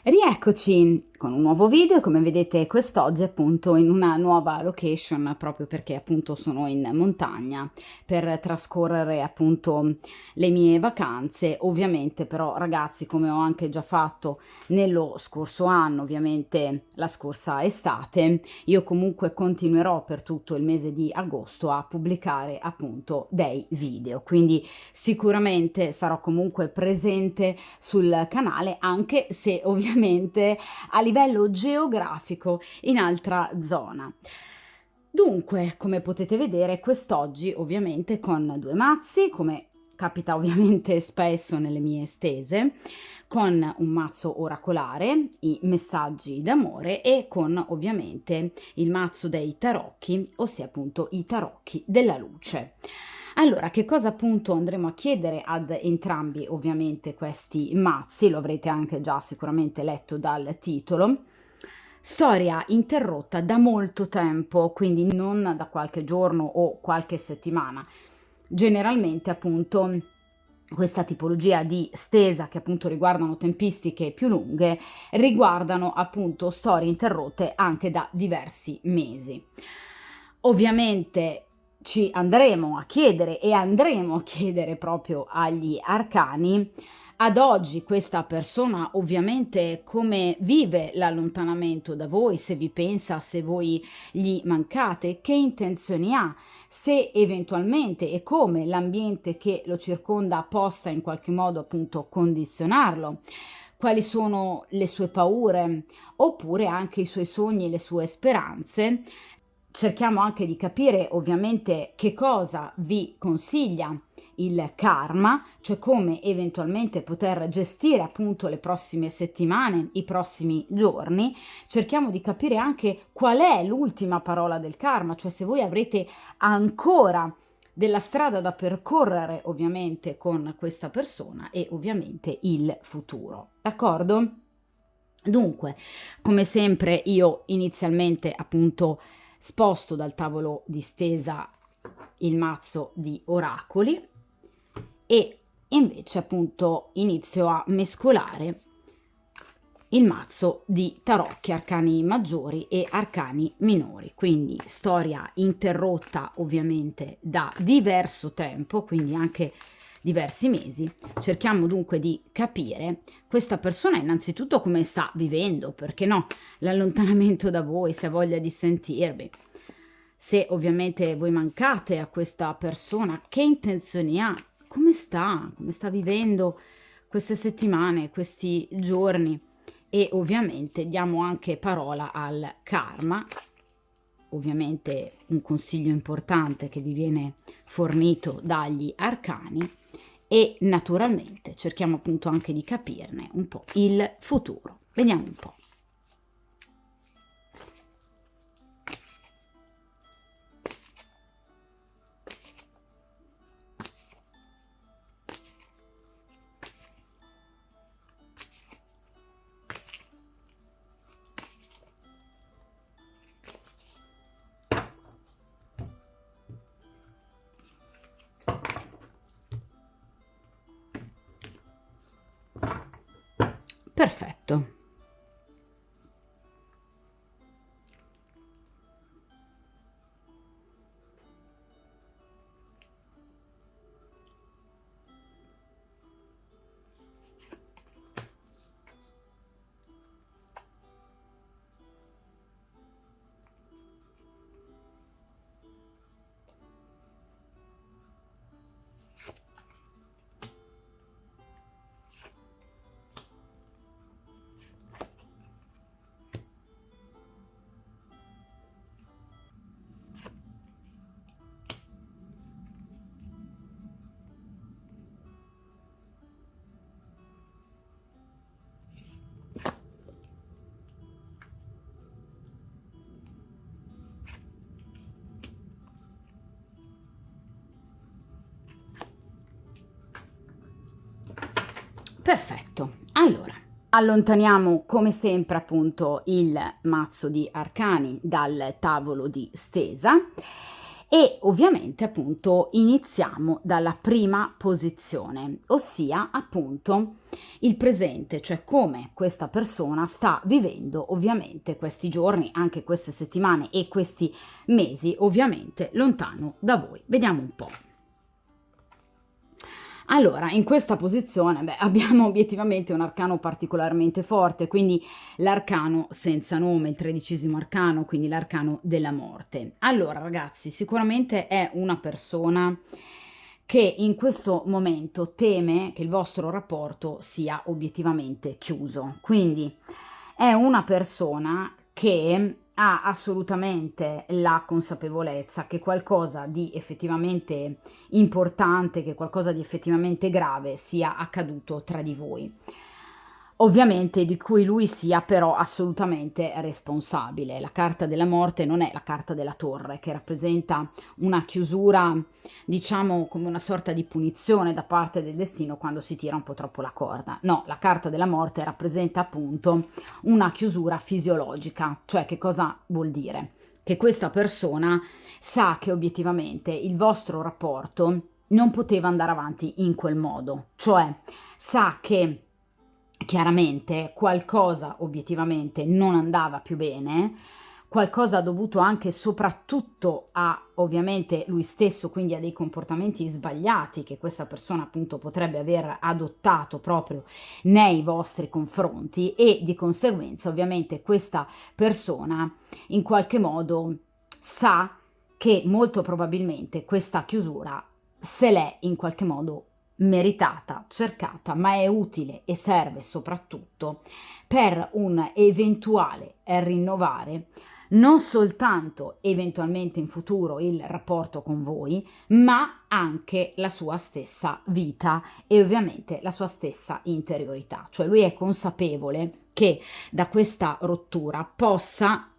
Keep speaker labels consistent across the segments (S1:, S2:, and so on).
S1: Rieccoci con un nuovo video, come vedete quest'oggi appunto in una nuova location, proprio perché appunto sono in montagna per trascorrere appunto le mie vacanze. Ovviamente però ragazzi, come ho anche già fatto nello scorso anno, ovviamente la scorsa estate, io comunque continuerò per tutto il mese di agosto a pubblicare appunto dei video, quindi sicuramente sarò comunque presente sul canale, anche se ovviamente a livello geografico in altra zona. Dunque, come potete vedere, quest'oggi ovviamente con due mazzi, come capita ovviamente spesso nelle mie stese, con un mazzo oracolare, i messaggi d'amore, e con ovviamente il mazzo dei tarocchi, ossia appunto i tarocchi della luce. Allora, che cosa appunto andremo a chiedere ad entrambi ovviamente questi mazzi? Lo avrete anche già sicuramente letto dal titolo. Storia interrotta da molto tempo, quindi non da qualche giorno o qualche settimana. Generalmente appunto questa tipologia di stesa, che appunto riguardano tempistiche più lunghe, riguardano appunto storie interrotte anche da diversi mesi. Ovviamente ci andremo a chiedere e andremo a chiedere proprio agli arcani ad oggi questa persona ovviamente come vive l'allontanamento da voi, se vi pensa, se voi gli mancate, che intenzioni ha, se eventualmente e come l'ambiente che lo circonda possa in qualche modo appunto condizionarlo, quali sono le sue paure oppure anche i suoi sogni e le sue speranze. Cerchiamo anche di capire ovviamente che cosa vi consiglia il karma, cioè come eventualmente poter gestire appunto le prossime settimane, i prossimi giorni. Cerchiamo di capire anche qual è l'ultima parola del karma, cioè se voi avrete ancora della strada da percorrere ovviamente con questa persona e ovviamente il futuro. D'accordo? Dunque, come sempre io inizialmente appunto sposto dal tavolo di stesa il mazzo di oracoli e invece appunto inizio a mescolare il mazzo di tarocchi, arcani maggiori e arcani minori, quindi storia interrotta ovviamente da diverso tempo, quindi anche diversi mesi. Cerchiamo dunque di capire questa persona innanzitutto come sta vivendo, perché no, l'allontanamento da voi, se ha voglia di sentirvi, se ovviamente voi mancate a questa persona, che intenzioni ha, come sta vivendo queste settimane, questi giorni. E ovviamente diamo anche parola al karma, ovviamente un consiglio importante che vi viene fornito dagli arcani, e naturalmente cerchiamo appunto anche di capirne un po' il futuro. Vediamo un po'. Perfetto. Perfetto, allora allontaniamo come sempre appunto il mazzo di arcani dal tavolo di stesa E ovviamente appunto iniziamo dalla prima posizione, ossia appunto il presente, cioè come questa persona sta vivendo ovviamente questi giorni, anche queste settimane e questi mesi, ovviamente lontano da voi. Vediamo un po'. Allora, in questa posizione, abbiamo obiettivamente un arcano particolarmente forte, quindi l'arcano senza nome, il 13° arcano, quindi l'arcano della morte. Allora, ragazzi, sicuramente è una persona che in questo momento teme che il vostro rapporto sia obiettivamente chiuso. Quindi è una persona che ha assolutamente la consapevolezza che qualcosa di effettivamente importante, che qualcosa di effettivamente grave sia accaduto tra di voi. Ovviamente di cui lui sia però assolutamente responsabile. La carta della morte non è la carta della torre, che rappresenta una chiusura, diciamo come una sorta di punizione da parte del destino quando si tira un po' troppo la corda. No, la carta della morte rappresenta appunto una chiusura fisiologica. Cioè, che cosa vuol dire? Che questa persona sa che obiettivamente il vostro rapporto non poteva andare avanti in quel modo, cioè sa che chiaramente qualcosa obiettivamente non andava più bene, qualcosa dovuto anche e soprattutto a ovviamente lui stesso, quindi a dei comportamenti sbagliati che questa persona appunto potrebbe aver adottato proprio nei vostri confronti, e di conseguenza ovviamente questa persona in qualche modo sa che molto probabilmente questa chiusura se l'è in qualche modo meritata, cercata, ma è utile e serve soprattutto per un eventuale rinnovare non soltanto eventualmente in futuro il rapporto con voi, ma anche la sua stessa vita e ovviamente la sua stessa interiorità. Cioè lui è consapevole che da questa rottura possa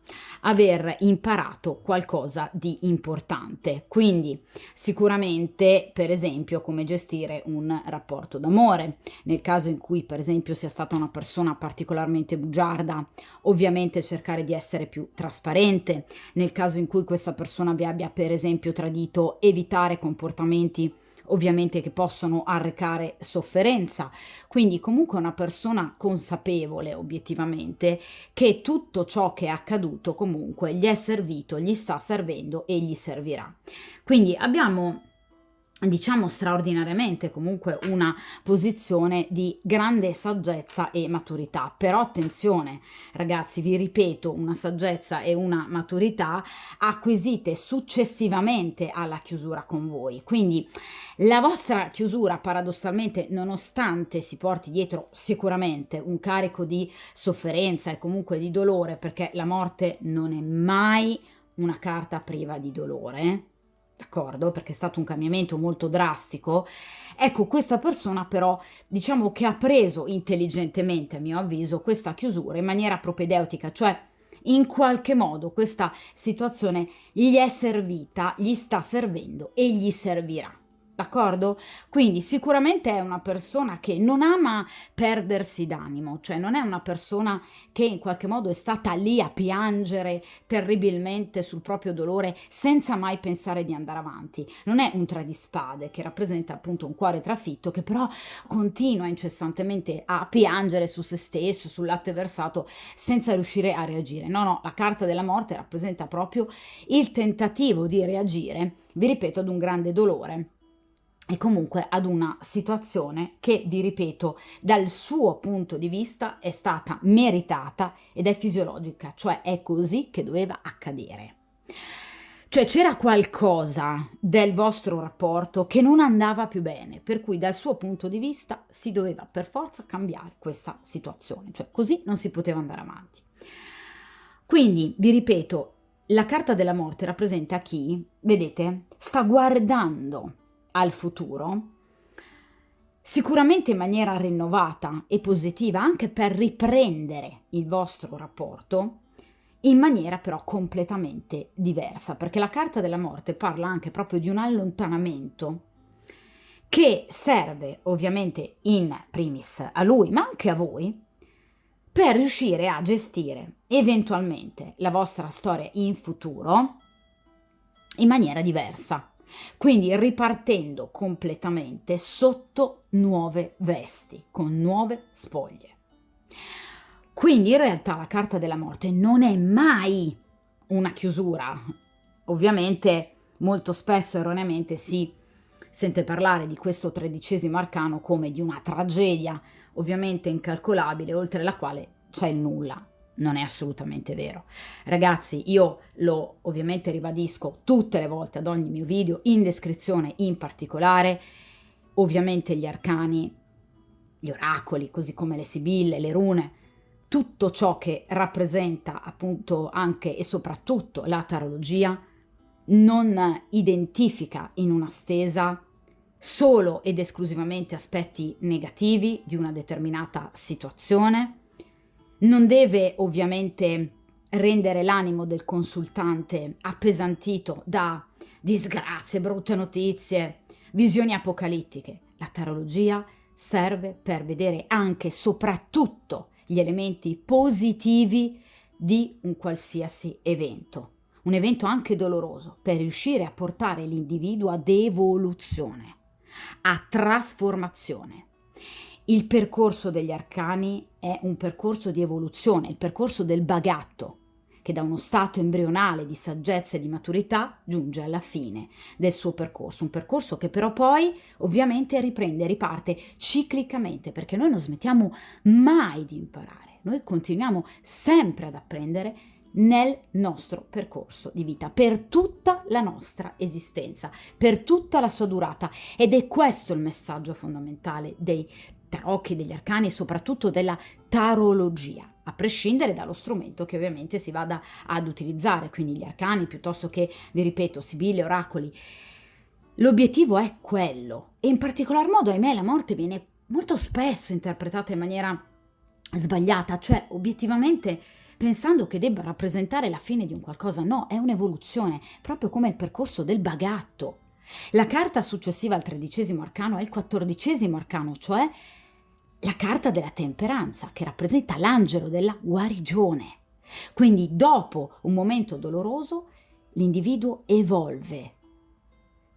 S1: aver imparato qualcosa di importante. Quindi sicuramente, per esempio, come gestire un rapporto d'amore, nel caso in cui per esempio sia stata una persona particolarmente bugiarda, ovviamente cercare di essere più trasparente, nel caso in cui questa persona vi abbia per esempio tradito, evitare comportamenti ovviamente che possono arrecare sofferenza. Quindi comunque una persona consapevole obiettivamente che tutto ciò che è accaduto comunque gli è servito, gli sta servendo e gli servirà. Quindi abbiamo, diciamo, straordinariamente comunque una posizione di grande saggezza e maturità. Però attenzione ragazzi, vi ripeto, una saggezza e una maturità acquisite successivamente alla chiusura con voi. Quindi la vostra chiusura paradossalmente, nonostante si porti dietro sicuramente un carico di sofferenza e comunque di dolore, perché la morte non è mai una carta priva di dolore, d'accordo? Perché è stato un cambiamento molto drastico. Ecco, questa persona però, diciamo che ha preso intelligentemente, a mio avviso, questa chiusura in maniera propedeutica, cioè in qualche modo questa situazione gli è servita, gli sta servendo e gli servirà. D'accordo? Quindi sicuramente è una persona che non ama perdersi d'animo, cioè non è una persona che in qualche modo è stata lì a piangere terribilmente sul proprio dolore senza mai pensare di andare avanti. Non è un tre di spade che rappresenta appunto un cuore trafitto che però continua incessantemente a piangere su se stesso, sul latte versato, senza riuscire a reagire. No, no, la carta della morte rappresenta proprio il tentativo di reagire, vi ripeto, ad un grande dolore e comunque ad una situazione che, vi ripeto, dal suo punto di vista è stata meritata ed è fisiologica, cioè è così che doveva accadere. Cioè c'era qualcosa del vostro rapporto che non andava più bene, per cui dal suo punto di vista si doveva per forza cambiare questa situazione, cioè così non si poteva andare avanti. Quindi, vi ripeto, la carta della morte rappresenta chi, vedete, sta guardando al futuro, sicuramente in maniera rinnovata e positiva, anche per riprendere il vostro rapporto, in maniera però completamente diversa, perché la carta della morte parla anche proprio di un allontanamento che serve ovviamente in primis a lui, ma anche a voi, per riuscire a gestire eventualmente la vostra storia in futuro in maniera diversa, quindi ripartendo completamente sotto nuove vesti, con nuove spoglie. Quindi in realtà la carta della morte non è mai una chiusura. Ovviamente molto spesso erroneamente si sente parlare di questo 13° arcano come di una tragedia ovviamente incalcolabile, oltre la quale c'è il nulla. Non è assolutamente vero. Ragazzi, io lo ovviamente ribadisco tutte le volte ad ogni mio video, in descrizione in particolare, ovviamente gli arcani, gli oracoli, così come le sibille, le rune, tutto ciò che rappresenta appunto anche e soprattutto la tarologia, non identifica in una stesa solo ed esclusivamente aspetti negativi di una determinata situazione, non deve ovviamente rendere l'animo del consultante appesantito da disgrazie, brutte notizie, visioni apocalittiche. La tarologia serve per vedere anche e soprattutto gli elementi positivi di un qualsiasi evento. Un evento anche doloroso, per riuscire a portare l'individuo ad evoluzione, a trasformazione. Il percorso degli arcani è un percorso di evoluzione, il percorso del bagatto, che da uno stato embrionale di saggezza e di maturità giunge alla fine del suo percorso, un percorso che però poi ovviamente riprende, riparte ciclicamente, perché noi non smettiamo mai di imparare, noi continuiamo sempre ad apprendere nel nostro percorso di vita, per tutta la nostra esistenza, per tutta la sua durata, ed è questo il messaggio fondamentale dei tarocchi, degli arcani e soprattutto della tarologia, a prescindere dallo strumento che ovviamente si vada ad utilizzare, quindi gli arcani piuttosto che, vi ripeto, sibille, oracoli. L'obiettivo è quello, e in particolar modo, ahimè, la morte viene molto spesso interpretata in maniera sbagliata, cioè obiettivamente pensando che debba rappresentare la fine di un qualcosa. No, è un'evoluzione, proprio come il percorso del bagatto. La carta successiva al 13° arcano è il 14° arcano, cioè la carta della temperanza, che rappresenta l'angelo della guarigione. Quindi dopo un momento doloroso l'individuo evolve,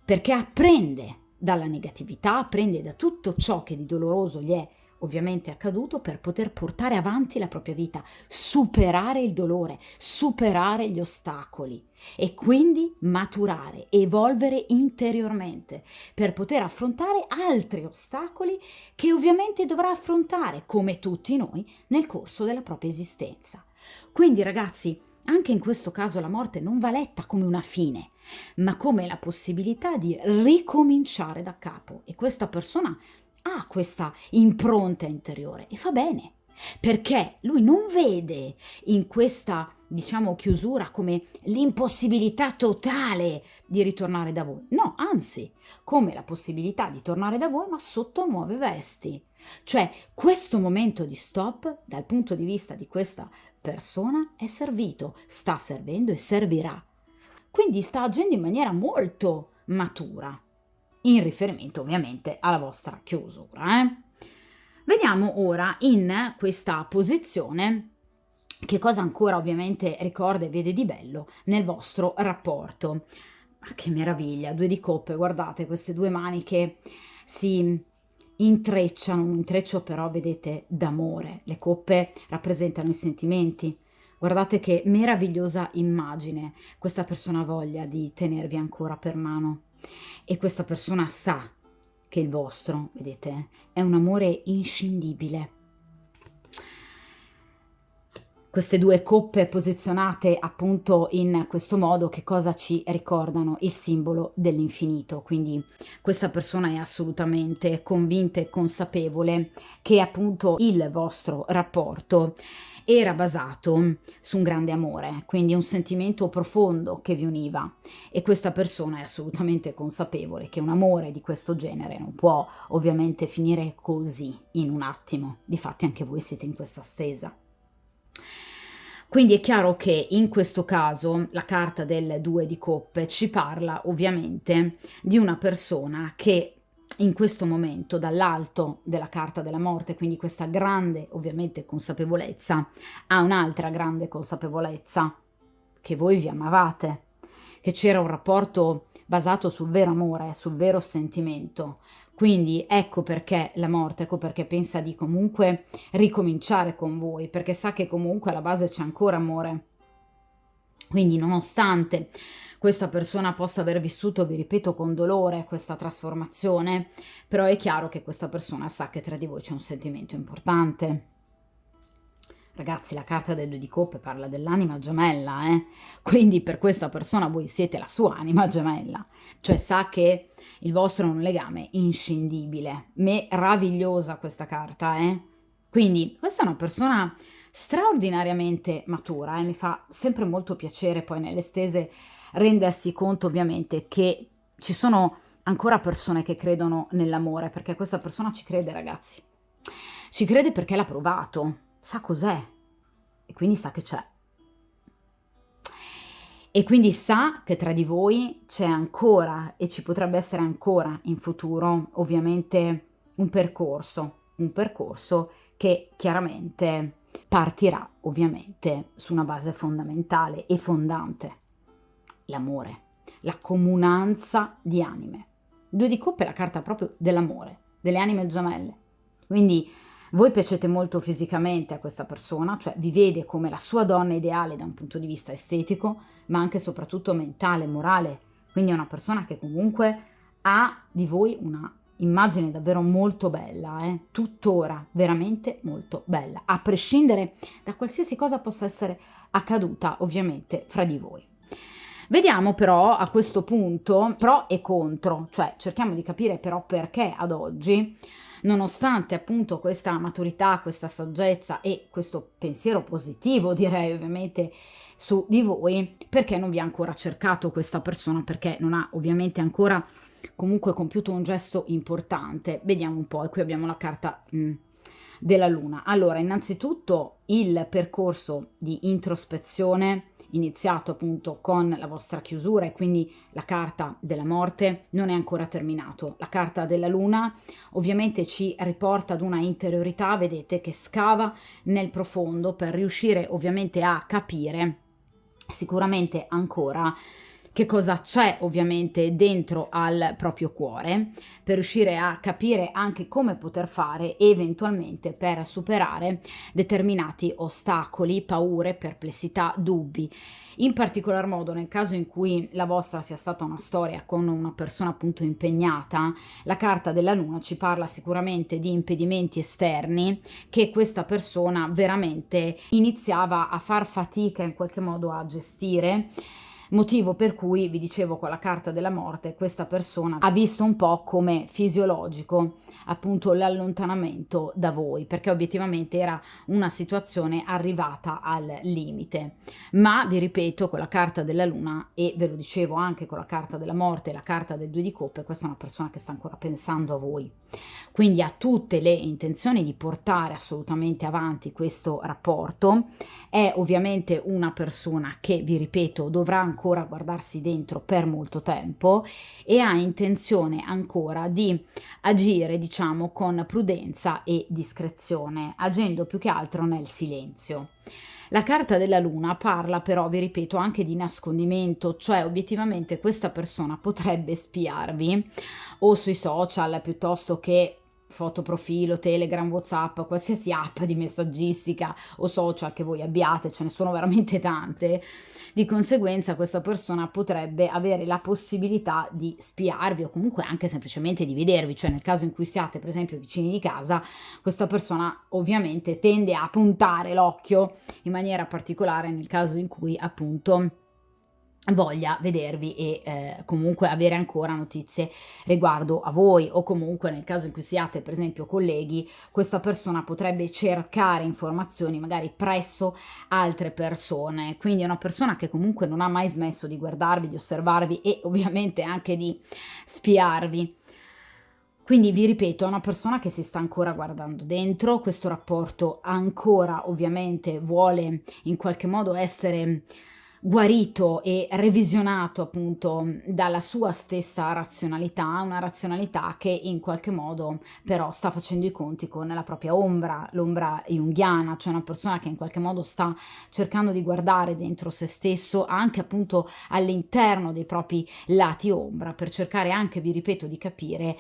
S1: perché apprende dalla negatività, apprende da tutto ciò che di doloroso gli è ovviamente accaduto, per poter portare avanti la propria vita, superare il dolore, superare gli ostacoli e quindi maturare, evolvere interiormente per poter affrontare altri ostacoli che ovviamente dovrà affrontare, come tutti noi, nel corso della propria esistenza. Quindi ragazzi, anche in questo caso la morte non va letta come una fine, ma come la possibilità di ricominciare da capo, e questa persona ha questa impronta interiore e fa bene, perché lui non vede in questa, diciamo, chiusura come l'impossibilità totale di ritornare da voi. No, anzi, come la possibilità di tornare da voi, ma sotto nuove vesti. Cioè, questo momento di stop, dal punto di vista di questa persona, è servito, sta servendo e servirà. Quindi sta agendo in maniera molto matura, in riferimento ovviamente alla vostra chiusura. Vediamo ora in questa posizione che cosa ancora ovviamente ricorda e vede di bello nel vostro rapporto. Ma che meraviglia, 2 di coppe, guardate queste 2 mani che si intrecciano, un intreccio però vedete d'amore. Le coppe rappresentano i sentimenti. Guardate che meravigliosa immagine, questa persona ha voglia di tenervi ancora per mano. E questa persona sa che il vostro, vedete, è un amore inscindibile. Queste 2 coppe posizionate appunto in questo modo, che cosa ci ricordano? Il simbolo dell'infinito. Quindi questa persona è assolutamente convinta e consapevole che appunto il vostro rapporto era basato su un grande amore, quindi un sentimento profondo che vi univa, e questa persona è assolutamente consapevole che un amore di questo genere non può ovviamente finire così in un attimo. Difatti anche voi siete in questa stesa. Quindi è chiaro che in questo caso la carta del 2 di coppe ci parla ovviamente di una persona che in questo momento, dall'alto della carta della morte, quindi questa grande ovviamente consapevolezza, ha un'altra grande consapevolezza: che voi vi amavate, che c'era un rapporto basato sul vero amore, sul vero sentimento. Quindi ecco perché la morte, ecco perché pensa di comunque ricominciare con voi, perché sa che comunque alla base c'è ancora amore. Quindi nonostante questa persona possa aver vissuto, vi ripeto, con dolore questa trasformazione, però è chiaro che questa persona sa che tra di voi c'è un sentimento importante. Ragazzi, la carta del 2 di coppe parla dell'anima gemella, quindi per questa persona voi siete la sua anima gemella, cioè sa che il vostro è un legame inscindibile. Meravigliosa questa carta, Quindi questa è una persona straordinariamente matura, mi fa sempre molto piacere poi nelle stese rendersi conto ovviamente che ci sono ancora persone che credono nell'amore, perché questa persona ci crede, ragazzi. Ci crede perché l'ha provato, sa cos'è e quindi sa che c'è. E quindi sa che tra di voi c'è ancora e ci potrebbe essere ancora in futuro, ovviamente, un percorso che chiaramente partirà ovviamente su una base fondamentale e fondante, l'amore, la comunanza di anime. 2 di coppe è la carta proprio dell'amore, delle anime gemelle. Quindi voi piacete molto fisicamente a questa persona, cioè vi vede come la sua donna ideale da un punto di vista estetico, ma anche e soprattutto mentale, morale. Quindi è una persona che comunque ha di voi una immagine davvero molto bella, tuttora veramente molto bella, a prescindere da qualsiasi cosa possa essere accaduta ovviamente fra di voi. Vediamo però a questo punto pro e contro, cioè cerchiamo di capire però perché ad oggi, nonostante appunto questa maturità, questa saggezza e questo pensiero positivo, direi ovviamente, su di voi, perché non vi ha ancora cercato questa persona, perché non ha ovviamente ancora comunque compiuto un gesto importante. Vediamo un po', e qui abbiamo la carta della luna. Allora, innanzitutto il percorso di introspezione iniziato appunto con la vostra chiusura e quindi la carta della morte non è ancora terminato. La carta della luna ovviamente ci riporta ad una interiorità, vedete, che scava nel profondo per riuscire ovviamente a capire sicuramente ancora che cosa c'è ovviamente dentro al proprio cuore, per riuscire a capire anche come poter fare eventualmente per superare determinati ostacoli, paure, perplessità, dubbi. In particolar modo nel caso in cui la vostra sia stata una storia con una persona appunto impegnata, la carta della luna ci parla sicuramente di impedimenti esterni che questa persona veramente iniziava a far fatica in qualche modo a gestire. Motivo per cui, vi dicevo, con la carta della morte, questa persona ha visto un po' come fisiologico appunto l'allontanamento da voi, perché obiettivamente era una situazione arrivata al limite. Ma vi ripeto, con la carta della luna, e ve lo dicevo anche con la carta della morte e la carta del 2 di coppe, questa è una persona che sta ancora pensando a voi. Quindi ha tutte le intenzioni di portare assolutamente avanti questo rapporto. È ovviamente una persona che, vi ripeto, dovrà ancora guardarsi dentro per molto tempo e ha intenzione ancora di agire, diciamo, con prudenza e discrezione, agendo più che altro nel silenzio. La carta della luna parla però, vi ripeto, anche di nascondimento, cioè obiettivamente questa persona potrebbe spiarvi o sui social piuttosto che fotoprofilo, Telegram, WhatsApp, qualsiasi app di messaggistica o social che voi abbiate, ce ne sono veramente tante. Di conseguenza questa persona potrebbe avere la possibilità di spiarvi o comunque anche semplicemente di vedervi, cioè nel caso in cui siate per esempio vicini di casa, questa persona ovviamente tende a puntare l'occhio in maniera particolare nel caso in cui appunto voglia vedervi e comunque avere ancora notizie riguardo a voi, o comunque nel caso in cui siate per esempio colleghi, questa persona potrebbe cercare informazioni magari presso altre persone. Quindi è una persona che comunque non ha mai smesso di guardarvi, di osservarvi e ovviamente anche di spiarvi. Quindi vi ripeto, è una persona che si sta ancora guardando dentro, questo rapporto ancora ovviamente vuole in qualche modo essere guarito e revisionato appunto dalla sua stessa razionalità, una razionalità che in qualche modo però sta facendo i conti con la propria ombra, l'ombra junghiana, cioè una persona che in qualche modo sta cercando di guardare dentro se stesso, anche appunto all'interno dei propri lati ombra, per cercare anche, vi ripeto, di capire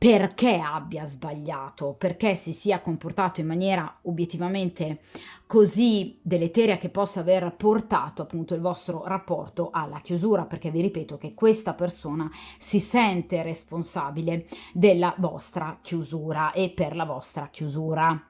S1: perché abbia sbagliato, perché si sia comportato in maniera obiettivamente così deleteria che possa aver portato appunto il vostro rapporto alla chiusura, perché vi ripeto che questa persona si sente responsabile della vostra chiusura e per la vostra chiusura.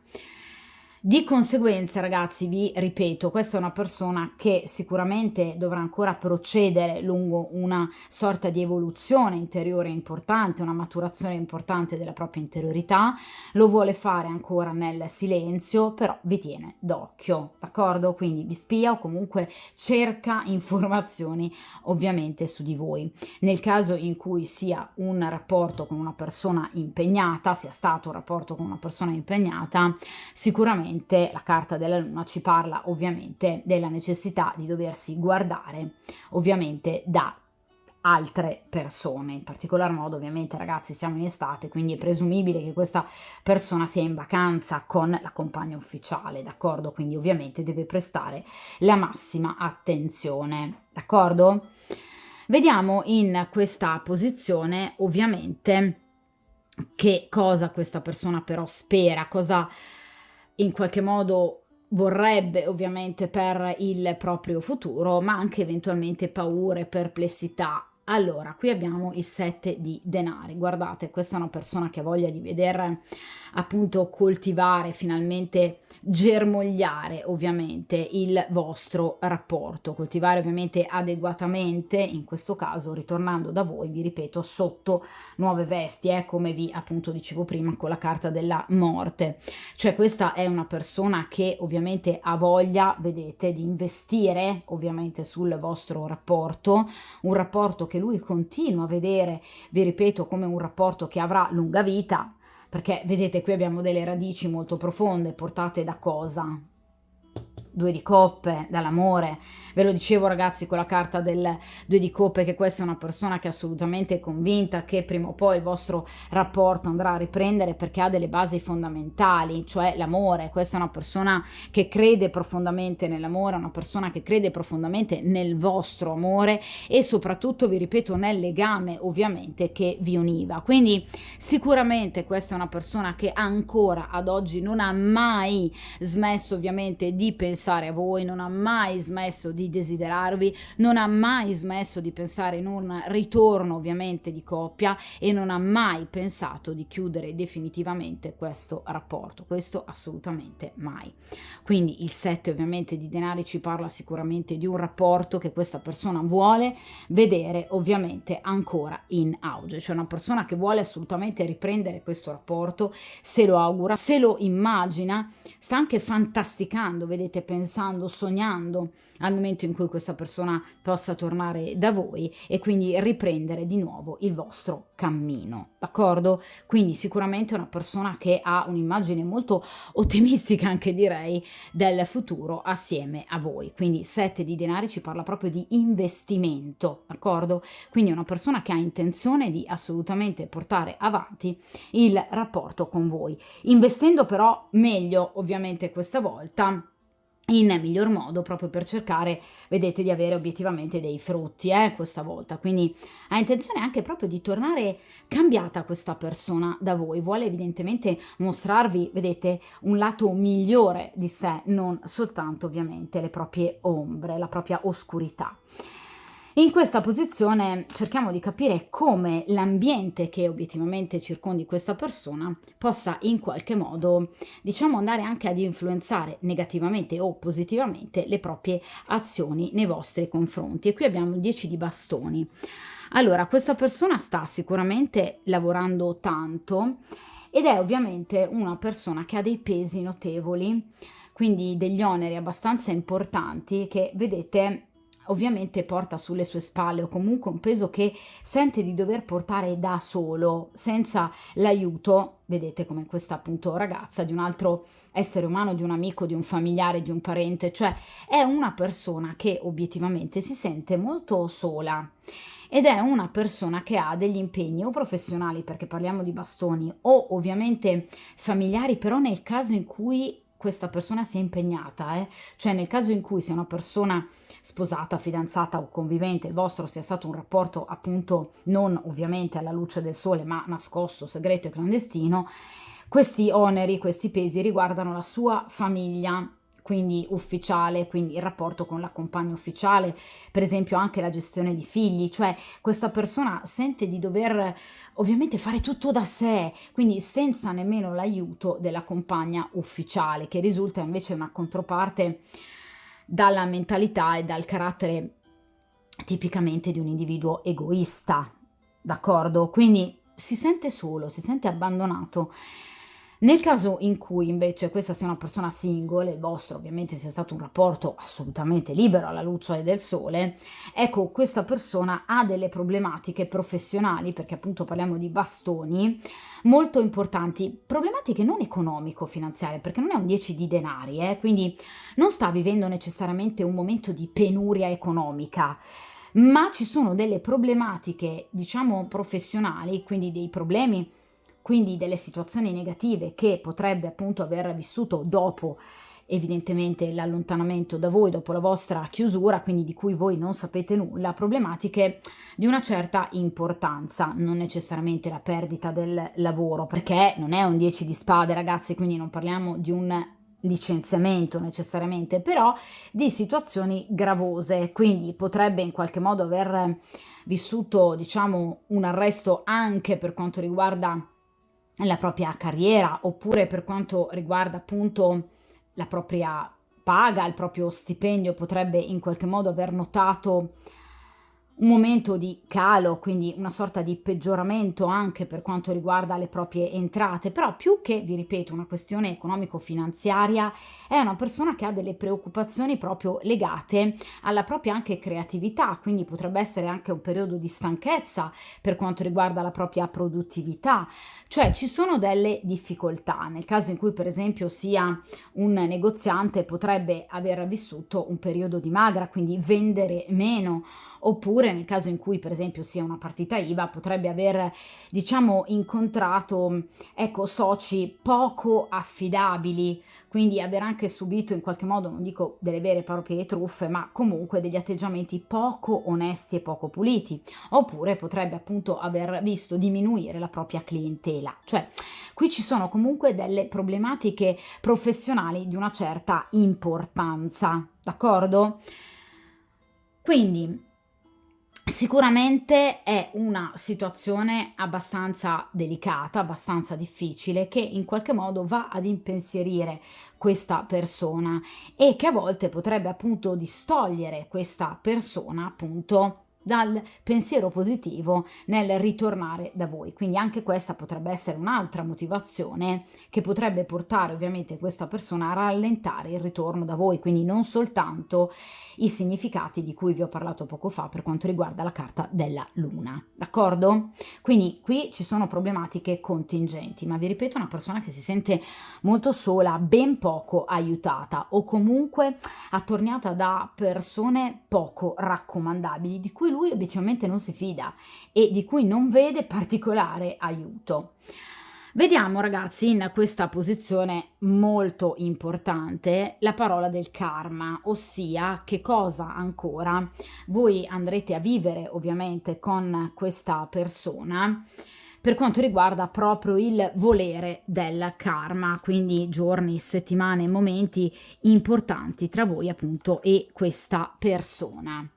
S1: Di conseguenza, ragazzi, vi ripeto, questa è una persona che sicuramente dovrà ancora procedere lungo una sorta di evoluzione interiore importante, una maturazione importante della propria interiorità, lo vuole fare ancora nel silenzio, però vi tiene d'occhio, d'accordo? Quindi vi spia o comunque cerca informazioni ovviamente su di voi. Nel caso in cui sia un rapporto con una persona impegnata, sia stato un rapporto con una persona impegnata, sicuramente la carta della luna ci parla ovviamente della necessità di doversi guardare ovviamente da altre persone, in particolar modo ovviamente ragazzi siamo in estate, quindi è presumibile che questa persona sia in vacanza con la compagna ufficiale, d'accordo? Quindi ovviamente deve prestare la massima attenzione, d'accordo? Vediamo in questa posizione ovviamente che cosa questa persona però spera, cosa in qualche modo vorrebbe ovviamente per il proprio futuro, ma anche eventualmente paure, perplessità. Allora, qui abbiamo il 7 di denari. Guardate, questa è una persona che ha voglia di vedere appunto coltivare, finalmente germogliare ovviamente il vostro rapporto, coltivare ovviamente adeguatamente, in questo caso ritornando da voi, vi ripeto, sotto nuove vesti, come vi appunto dicevo prima con la carta della morte. Cioè questa è una persona che ovviamente ha voglia, vedete, di investire ovviamente sul vostro rapporto, un rapporto che lui continua a vedere, vi ripeto, come un rapporto che avrà lunga vita, perché vedete qui abbiamo delle radici molto profonde, portate da cosa? 2 di coppe, dall'amore. Ve lo dicevo ragazzi con la carta del 2 di coppe che questa è una persona che è assolutamente convinta che prima o poi il vostro rapporto andrà a riprendere perché ha delle basi fondamentali, cioè l'amore. Questa è una persona che crede profondamente nell'amore, una persona che crede profondamente nel vostro amore e soprattutto, vi ripeto, nel legame ovviamente che vi univa. Quindi sicuramente questa è una persona che ancora ad oggi non ha mai smesso ovviamente di pensare a voi, non ha mai smesso di desiderarvi, non ha mai smesso di pensare in un ritorno ovviamente di coppia e non ha mai pensato di chiudere definitivamente questo rapporto, questo assolutamente mai. Quindi il 7 ovviamente di denari ci parla sicuramente di un rapporto che questa persona vuole vedere ovviamente ancora in auge, cioè una persona che vuole assolutamente riprendere questo rapporto, se lo augura, se lo immagina, sta anche fantasticando, vedete, pensando, sognando al momento in cui questa persona possa tornare da voi e quindi riprendere di nuovo il vostro cammino, d'accordo? Quindi sicuramente è una persona che ha un'immagine molto ottimistica, anche direi, del futuro assieme a voi. Quindi 7 di denari ci parla proprio di investimento, d'accordo? Quindi è una persona che ha intenzione di assolutamente portare avanti il rapporto con voi, investendo però meglio ovviamente questa volta, in miglior modo, proprio per cercare, vedete, di avere obiettivamente dei frutti questa volta. Quindi ha intenzione anche proprio di tornare cambiata questa persona da voi, vuole evidentemente mostrarvi, vedete, un lato migliore di sé, non soltanto ovviamente le proprie ombre, la propria oscurità. In questa posizione cerchiamo di capire come l'ambiente che obiettivamente circondi questa persona possa in qualche modo, diciamo, andare anche ad influenzare negativamente o positivamente le proprie azioni nei vostri confronti. E qui abbiamo il 10 di bastoni. Allora, questa persona sta sicuramente lavorando tanto ed è ovviamente una persona che ha dei pesi notevoli, quindi degli oneri abbastanza importanti che, vedete, ovviamente porta sulle sue spalle o comunque un peso che sente di dover portare da solo, senza l'aiuto, vedete come questa appunto ragazza, di un altro essere umano, di un amico, di un familiare, di un parente, cioè è una persona che obiettivamente si sente molto sola ed è una persona che ha degli impegni o professionali, perché parliamo di bastoni, o ovviamente familiari, però nel caso in cui questa persona sia impegnata, cioè nel caso in cui sia una persona sposata, fidanzata o convivente, il vostro sia stato un rapporto appunto non ovviamente alla luce del sole, ma nascosto, segreto e clandestino, questi oneri, questi pesi riguardano la sua famiglia, quindi ufficiale, quindi il rapporto con la compagna ufficiale, per esempio anche la gestione di figli, cioè questa persona sente di dover ovviamente fare tutto da sé, quindi senza nemmeno l'aiuto della compagna ufficiale, che risulta invece una controparte dalla mentalità e dal carattere tipicamente di un individuo egoista, d'accordo? Quindi si sente solo, si sente abbandonato. Nel caso in cui invece questa sia una persona single, il vostro ovviamente sia stato un rapporto assolutamente libero alla luce del sole, ecco, questa persona ha delle problematiche professionali, perché appunto parliamo di bastoni, molto importanti, problematiche non economico-finanziarie, perché non è un 10 di denari, quindi non sta vivendo necessariamente un momento di penuria economica, ma ci sono delle problematiche, diciamo, professionali, quindi dei problemi, quindi delle situazioni negative che potrebbe appunto aver vissuto dopo evidentemente l'allontanamento da voi, dopo la vostra chiusura, quindi di cui voi non sapete nulla, problematiche di una certa importanza, non necessariamente la perdita del lavoro, perché non è un 10 di spade, ragazzi, quindi non parliamo di un licenziamento necessariamente, però di situazioni gravose, quindi potrebbe in qualche modo aver vissuto, diciamo, un arresto anche per quanto riguarda la propria carriera, oppure per quanto riguarda appunto la propria paga, il proprio stipendio, potrebbe in qualche modo aver notato un momento di calo, quindi una sorta di peggioramento anche per quanto riguarda le proprie entrate, però più che, vi ripeto, una questione economico-finanziaria, è una persona che ha delle preoccupazioni proprio legate alla propria anche creatività, quindi potrebbe essere anche un periodo di stanchezza per quanto riguarda la propria produttività, cioè ci sono delle difficoltà, nel caso in cui per esempio sia un negoziante potrebbe aver vissuto un periodo di magra, quindi vendere meno, oppure nel caso in cui per esempio sia una partita IVA potrebbe aver, diciamo, incontrato, ecco, soci poco affidabili, quindi aver anche subito in qualche modo, non dico delle vere e proprie truffe, ma comunque degli atteggiamenti poco onesti e poco puliti, oppure potrebbe appunto aver visto diminuire la propria clientela, cioè qui ci sono comunque delle problematiche professionali di una certa importanza, d'accordo? Quindi sicuramente è una situazione abbastanza delicata, abbastanza difficile, che in qualche modo va ad impensierire questa persona e che a volte potrebbe appunto distogliere questa persona appunto dal pensiero positivo nel ritornare da voi. Quindi anche questa potrebbe essere un'altra motivazione che potrebbe portare ovviamente questa persona a rallentare il ritorno da voi, quindi non soltanto i significati di cui vi ho parlato poco fa per quanto riguarda la carta della luna, d'accordo? Quindi qui ci sono problematiche contingenti, ma vi ripeto, è una persona che si sente molto sola, ben poco aiutata o comunque attorniata da persone poco raccomandabili, di cui lui obiettivamente non si fida e di cui non vede particolare aiuto. Vediamo ragazzi in questa posizione molto importante la parola del karma, ossia che cosa ancora voi andrete a vivere ovviamente con questa persona per quanto riguarda proprio il volere del karma, quindi giorni, settimane, momenti importanti tra voi appunto e questa persona.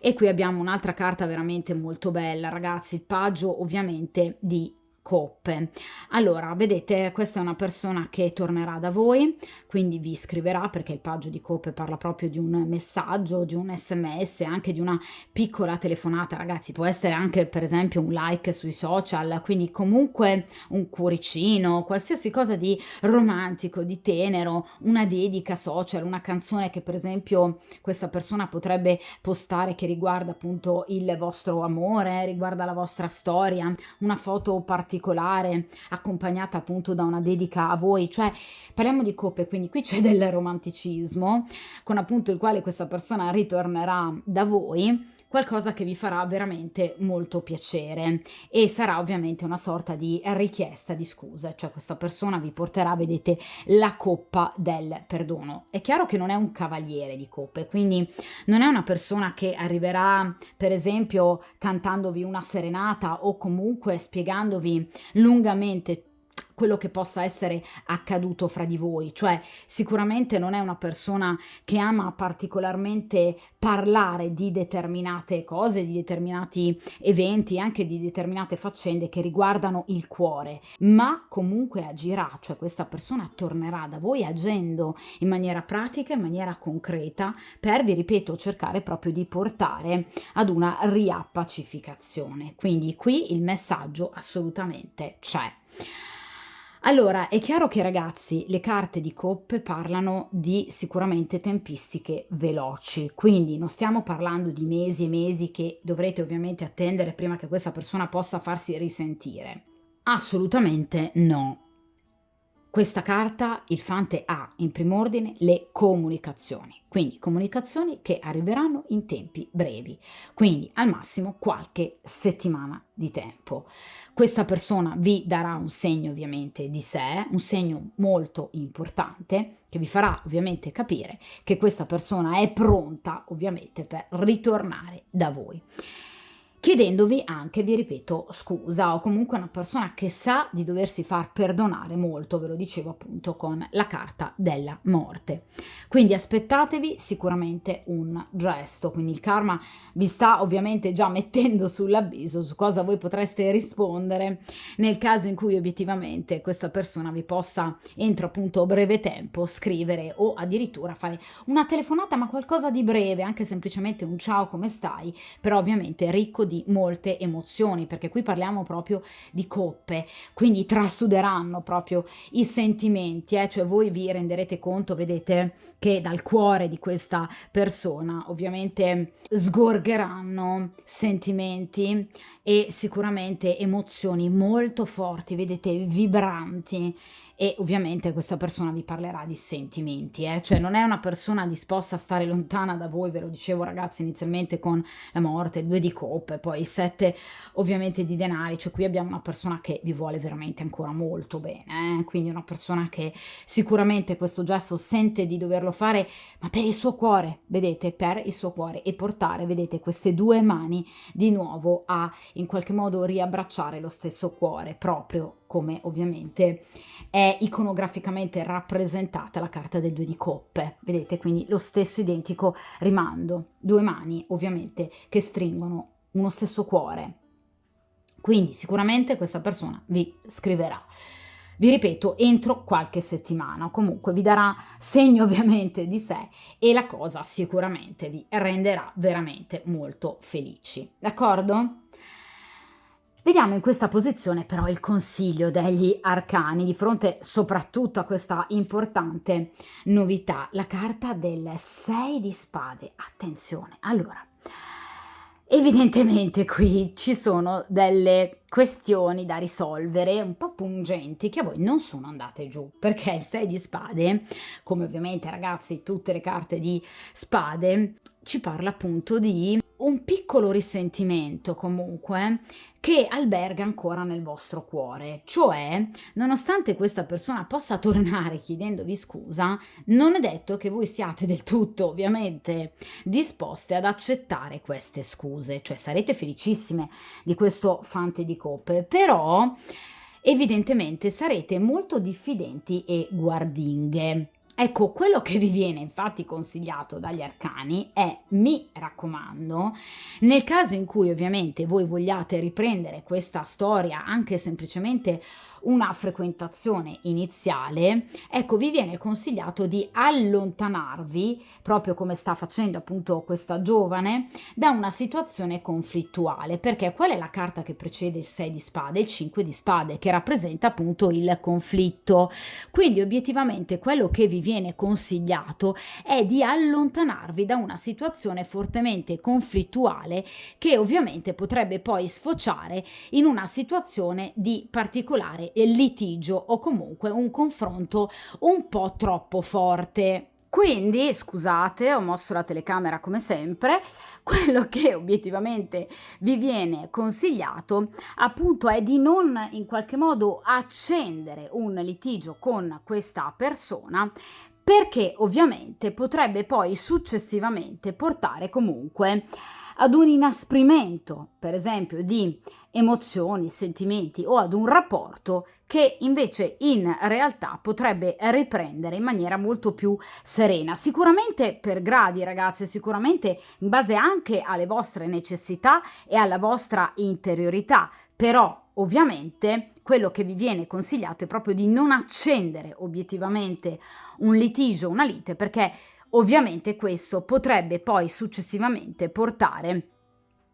S1: E qui abbiamo un'altra carta veramente molto bella, ragazzi, il paggio ovviamente di coppe. Allora, vedete, questa è una persona che tornerà da voi, quindi vi scriverà, perché il paggio di coppe parla proprio di un messaggio, di un SMS, anche di una piccola telefonata, ragazzi, può essere anche per esempio un like sui social, quindi comunque un cuoricino, qualsiasi cosa di romantico, di tenero, una dedica social, una canzone che per esempio questa persona potrebbe postare che riguarda appunto il vostro amore, riguarda la vostra storia, una foto particolare accompagnata appunto da una dedica a voi, cioè parliamo di coppe, quindi qui c'è del romanticismo con appunto il quale questa persona ritornerà da voi, qualcosa che vi farà veramente molto piacere e sarà ovviamente una sorta di richiesta di scuse, cioè questa persona vi porterà, vedete, la coppa del perdono. È chiaro che non è un cavaliere di coppe, quindi non è una persona che arriverà, per esempio, cantandovi una serenata o comunque spiegandovi lungamente quello che possa essere accaduto fra di voi, cioè sicuramente non è una persona che ama particolarmente parlare di determinate cose, di determinati eventi, anche di determinate faccende che riguardano il cuore, ma comunque agirà, cioè questa persona tornerà da voi agendo in maniera pratica, in maniera concreta, per, vi ripeto, cercare proprio di portare ad una riappacificazione. Quindi qui il messaggio assolutamente c'è. Allora, è chiaro che ragazzi, le carte di coppe parlano di sicuramente tempistiche veloci, quindi non stiamo parlando di mesi e mesi che dovrete ovviamente attendere prima che questa persona possa farsi risentire. Assolutamente no. Questa carta, il Fante ha in prim'ordine le comunicazioni, quindi comunicazioni che arriveranno in tempi brevi, quindi al massimo qualche settimana di tempo. Questa persona vi darà un segno ovviamente di sé, un segno molto importante che vi farà ovviamente capire che questa persona è pronta ovviamente per ritornare da voi, chiedendovi anche, vi ripeto, scusa, o comunque una persona che sa di doversi far perdonare molto, ve lo dicevo appunto con la carta della morte. Quindi aspettatevi sicuramente un gesto, quindi il karma vi sta ovviamente già mettendo sull'avviso su cosa voi potreste rispondere nel caso in cui obiettivamente questa persona vi possa entro appunto breve tempo scrivere o addirittura fare una telefonata, ma qualcosa di breve, anche semplicemente un ciao, come stai, però ovviamente ricco di molte emozioni, perché qui parliamo proprio di coppe, quindi trasuderanno proprio i sentimenti, cioè voi vi renderete conto, vedete, che dal cuore di questa persona ovviamente sgorgeranno sentimenti e sicuramente emozioni molto forti, vedete, vibranti, e ovviamente questa persona vi parlerà di sentimenti, cioè non è una persona disposta a stare lontana da voi, ve lo dicevo ragazzi inizialmente con la morte, il 2 di coppe, poi il 7 ovviamente di denari, cioè qui abbiamo una persona che vi vuole veramente ancora molto bene, quindi una persona che sicuramente questo gesto sente di doverlo fare, ma per il suo cuore, vedete, per il suo cuore, e portare, vedete, queste due mani di nuovo a in qualche modo riabbracciare lo stesso cuore, proprio come ovviamente è iconograficamente rappresentata la carta del 2 di coppe, vedete, quindi lo stesso identico rimando, due mani ovviamente che stringono uno stesso cuore, quindi sicuramente questa persona vi scriverà. Vi ripeto, entro qualche settimana, comunque vi darà segno ovviamente di sé e la cosa sicuramente vi renderà veramente molto felici, d'accordo? Vediamo in questa posizione però il consiglio degli arcani di fronte soprattutto a questa importante novità, la carta del 6 di spade. Attenzione, allora, evidentemente qui ci sono delle questioni da risolvere un po' pungenti che a voi non sono andate giù, perché il 6 di spade, come ovviamente ragazzi tutte le carte di spade, ci parla appunto di un piccolo risentimento comunque che alberga ancora nel vostro cuore, cioè nonostante questa persona possa tornare chiedendovi scusa, non è detto che voi siate del tutto ovviamente disposte ad accettare queste scuse, cioè sarete felicissime di questo Fante di coppe, però evidentemente sarete molto diffidenti e guardinghe. Ecco, quello che vi viene infatti consigliato dagli arcani è, mi raccomando, nel caso in cui ovviamente voi vogliate riprendere questa storia, anche semplicemente una frequentazione iniziale, ecco, vi viene consigliato di allontanarvi, proprio come sta facendo appunto questa giovane, da una situazione conflittuale. Perché qual è la carta che precede il 6 di spade? Il 5 di spade, che rappresenta appunto il conflitto. Quindi obiettivamente quello che vi viene consigliato è di allontanarvi da una situazione fortemente conflittuale, che ovviamente potrebbe poi sfociare in una situazione di particolare litigio o comunque un confronto un po' troppo forte. Quindi, scusate, ho mosso la telecamera come sempre, quello che obiettivamente vi viene consigliato appunto è di non in qualche modo accendere un litigio con questa persona, perché ovviamente potrebbe poi successivamente portare comunque ad un inasprimento, per esempio, di emozioni, sentimenti o ad un rapporto che invece in realtà potrebbe riprendere in maniera molto più serena. Sicuramente per gradi, ragazze, sicuramente in base anche alle vostre necessità e alla vostra interiorità, però ovviamente quello che vi viene consigliato è proprio di non accendere obiettivamente un litigio, una lite, perché ovviamente questo potrebbe poi successivamente portare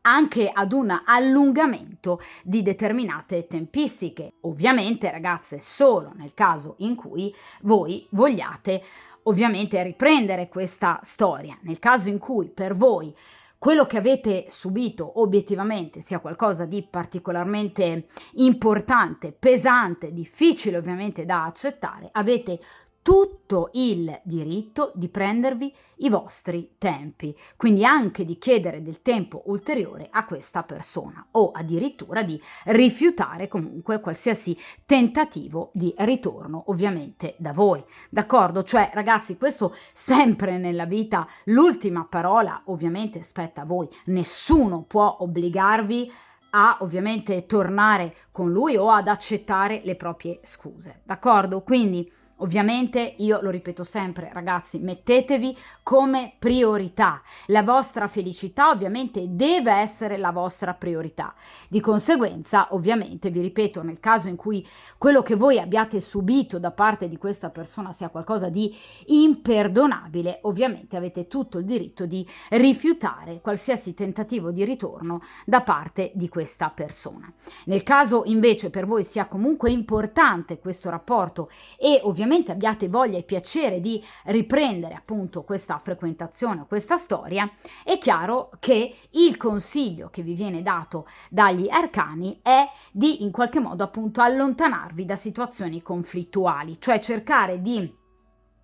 S1: anche ad un allungamento di determinate tempistiche. Ovviamente, ragazze, solo nel caso in cui voi vogliate ovviamente riprendere questa storia. Nel caso in cui per voi quello che avete subito obiettivamente sia qualcosa di particolarmente importante, pesante, difficile ovviamente da accettare, avete tutto il diritto di prendervi i vostri tempi, quindi anche di chiedere del tempo ulteriore a questa persona o addirittura di rifiutare comunque qualsiasi tentativo di ritorno ovviamente da voi, d'accordo? Cioè ragazzi, questo sempre nella vita, l'ultima parola ovviamente spetta a voi, nessuno può obbligarvi a ovviamente tornare con lui o ad accettare le proprie scuse, d'accordo? Quindi ovviamente io lo ripeto sempre, ragazzi, mettetevi come priorità. La vostra felicità ovviamente deve essere la vostra priorità. Di conseguenza, ovviamente, vi ripeto, nel caso in cui quello che voi abbiate subito da parte di questa persona sia qualcosa di imperdonabile, ovviamente avete tutto il diritto di rifiutare qualsiasi tentativo di ritorno da parte di questa persona. Nel caso invece per voi sia comunque importante questo rapporto e ovviamente abbiate voglia e piacere di riprendere appunto questa frequentazione, questa storia, è chiaro che il consiglio che vi viene dato dagli arcani è di in qualche modo appunto allontanarvi da situazioni conflittuali, cioè cercare di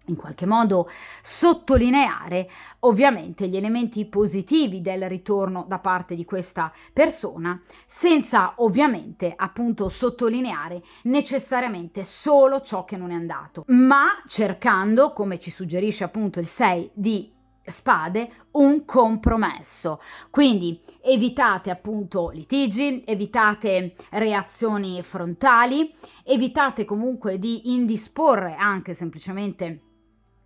S1: in qualche modo sottolineare ovviamente gli elementi positivi del ritorno da parte di questa persona, senza ovviamente appunto sottolineare necessariamente solo ciò che non è andato, ma cercando, come ci suggerisce appunto il 6 di spade, un compromesso. Quindi evitate appunto litigi, evitate reazioni frontali, evitate comunque di indisporre anche semplicemente,